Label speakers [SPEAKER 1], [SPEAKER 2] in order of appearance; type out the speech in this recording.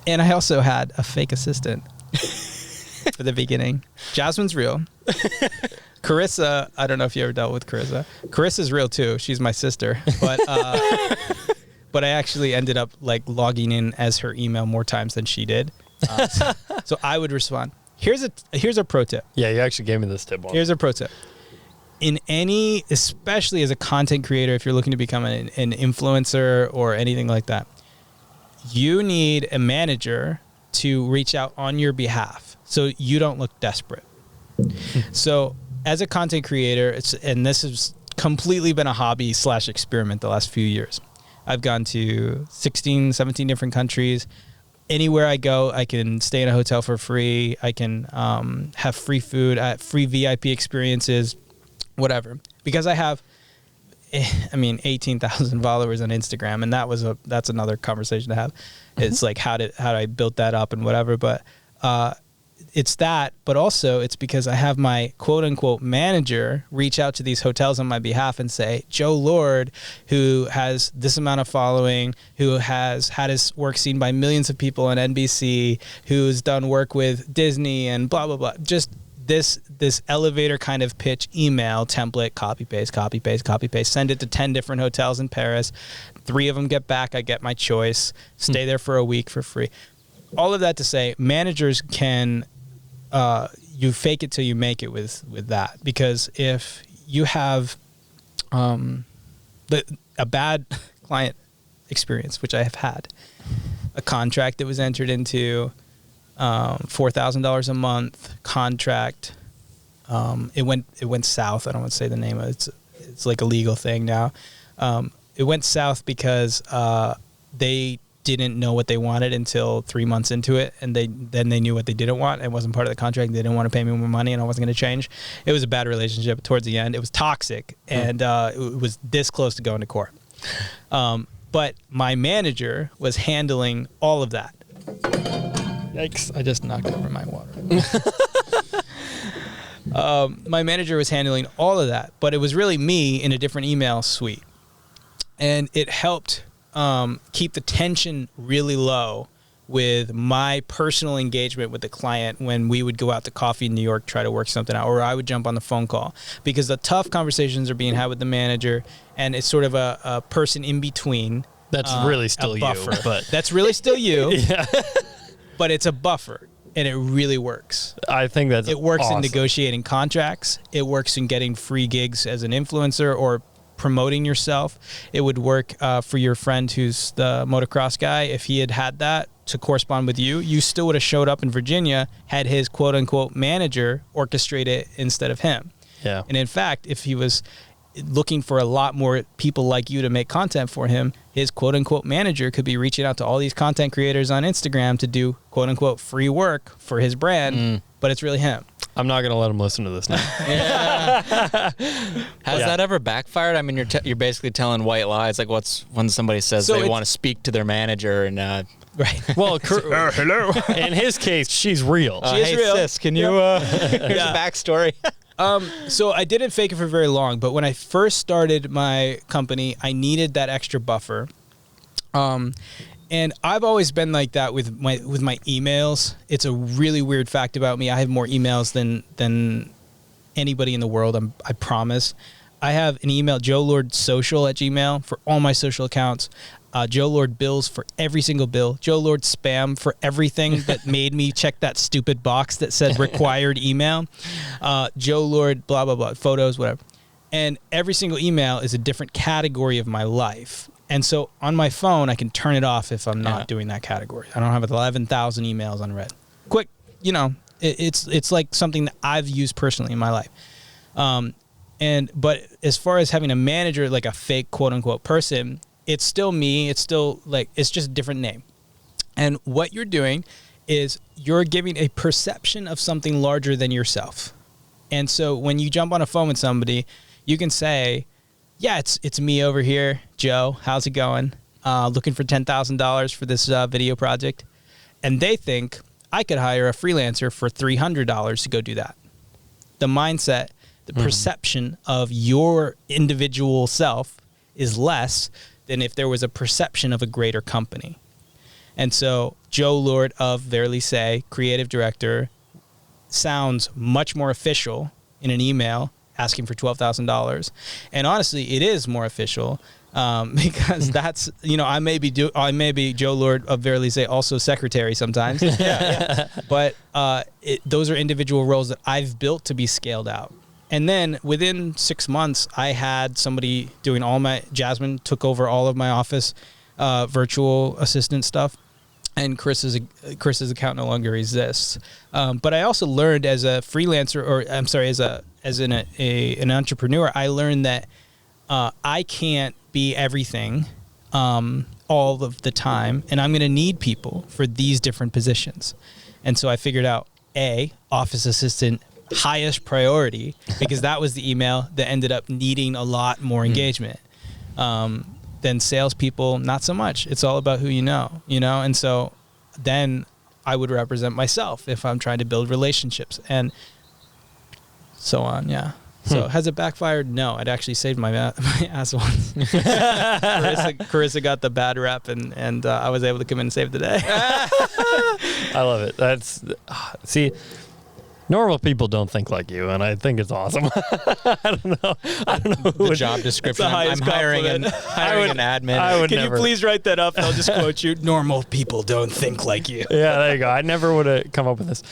[SPEAKER 1] And I also had a fake assistant for the beginning. Jasmine's real. Carissa, I don't know if you ever dealt with Carissa. Carissa's real too. She's my sister. But but I actually ended up like logging in as her email more times than she did. So I would respond. Here's a pro tip.
[SPEAKER 2] Yeah, you actually gave me this tip.
[SPEAKER 1] Here's a pro tip. In any, especially as a content creator, if you're looking to become an influencer or anything like that, you need a manager to reach out on your behalf so you don't look desperate. So as a content creator, and this has completely been a hobby / experiment the last few years. I've gone to 16, 17 different countries. Anywhere I go, I can stay in a hotel for free. I can have free food, free VIP experiences, whatever. Because I have, 18,000 followers on Instagram, and that's another conversation to have. It's like how did I build that up and whatever. But it's that, but also it's because I have my quote unquote manager reach out to these hotels on my behalf and say, Joe Lord, who has this amount of following, who has had his work seen by millions of people on NBC, who's done work with Disney and blah, blah, blah. Just this elevator kind of pitch email template, copy, paste, send it to 10 different hotels in Paris. 3 of them get back. I get my choice, stay there for a week for free. All of that to say, managers can, you fake it till you make it with that. Because if you have a bad client experience, which I have had, a contract that was entered into, $4,000 a month contract, it went south. I don't want to say the name of it. It's like a legal thing now. It went south because they didn't know what they wanted until 3 months into it, and then they knew what they didn't want. It wasn't part of the contract. They didn't want to pay me more money, and I wasn't going to change. It was a bad relationship towards the end. It was toxic, and it was this close to going to court. But my manager was handling all of that. Yikes, I just knocked over my water. My manager was handling all of that, but it was really me in a different email suite. And it helped keep the tension really low with my personal engagement with the client when we would go out to coffee in New York, try to work something out, or I would jump on the phone call. Because the tough conversations are being had with the manager, and it's sort of a person in between.
[SPEAKER 2] That's really still you.
[SPEAKER 1] But that's really still you.
[SPEAKER 2] Yeah.
[SPEAKER 1] But it's a buffer, and it really works.
[SPEAKER 2] I think it
[SPEAKER 1] works
[SPEAKER 2] awesome.
[SPEAKER 1] In negotiating contracts. It works in getting free gigs as an influencer or promoting yourself. It would work for your friend who's the motocross guy. If he had that to correspond with you, you still would have showed up in Virginia, had his quote unquote manager orchestrate it instead of him.
[SPEAKER 2] Yeah.
[SPEAKER 1] And in fact, if he was looking for a lot more people like you to make content for him, his quote unquote manager could be reaching out to all these content creators on Instagram to do quote unquote free work for his brand, but it's really him.
[SPEAKER 2] I'm not going to let him listen to this now.
[SPEAKER 3] Has that ever backfired? I mean, you're basically telling white lies. Like when somebody says they want to speak to their manager and
[SPEAKER 1] right.
[SPEAKER 2] Well, hello. In his case, she's real.
[SPEAKER 1] She is real.
[SPEAKER 3] Sis, can you here's a backstory?
[SPEAKER 1] So I didn't fake it for very long, but when I first started my company, I needed that extra buffer. And I've always been like that with my emails. It's a really weird fact about me. I have more emails than anybody in the world. I promise. I have an email, joelordsocial@gmail for all my social accounts. Joe Lord bills for every single bill. Joe Lord spam for everything that made me check that stupid box that said required email. Joe Lord, blah, blah, blah, photos, whatever. And every single email is a different category of my life. And so on my phone, I can turn it off if I'm not doing that category. I don't have 11,000 emails unread. Quick, it's like something that I've used personally in my life. But as far as having a manager, like a fake quote unquote person, it's still me. It's still it's just a different name. And what you're doing is you're giving a perception of something larger than yourself. And so when you jump on a phone with somebody, you can say, yeah, it's me over here, Joe. How's it going? Looking for $10,000 for this video project. And they think I could hire a freelancer for $300 to go do that. The mindset, the perception of your individual self is less than if there was a perception of a greater company. And so Joe Lord of Verily Say, creative director, sounds much more official in an email asking for $12,000. And honestly, it is more official because that's, I may be Joe Lord of Verily Say, also secretary sometimes. But those are individual roles that I've built to be scaled out. And then within 6 months, I had somebody doing Jasmine took over all of my office virtual assistant stuff. And Chris's account no longer exists. But I also learned as a freelancer, as an entrepreneur, I learned that I can't be everything all of the time, and I'm going to need people for these different positions. And so I figured out office assistant, highest priority, because that was the email that ended up needing a lot more engagement. Then salespeople, not so much. It's all about who you know. And so then I would represent myself if I'm trying to build relationships and so on. Yeah. So has it backfired? No, it actually saved my ass once. Carissa got the bad rep, and I was able to come in and save the day.
[SPEAKER 2] I love it. See, normal people don't think like you, and I think it's awesome. I don't know.
[SPEAKER 3] The job description. I'm hiring an admin.
[SPEAKER 1] Can you please write that up? I'll just quote you. Normal people don't think like you.
[SPEAKER 2] Yeah, there you go. I never would have come up with this.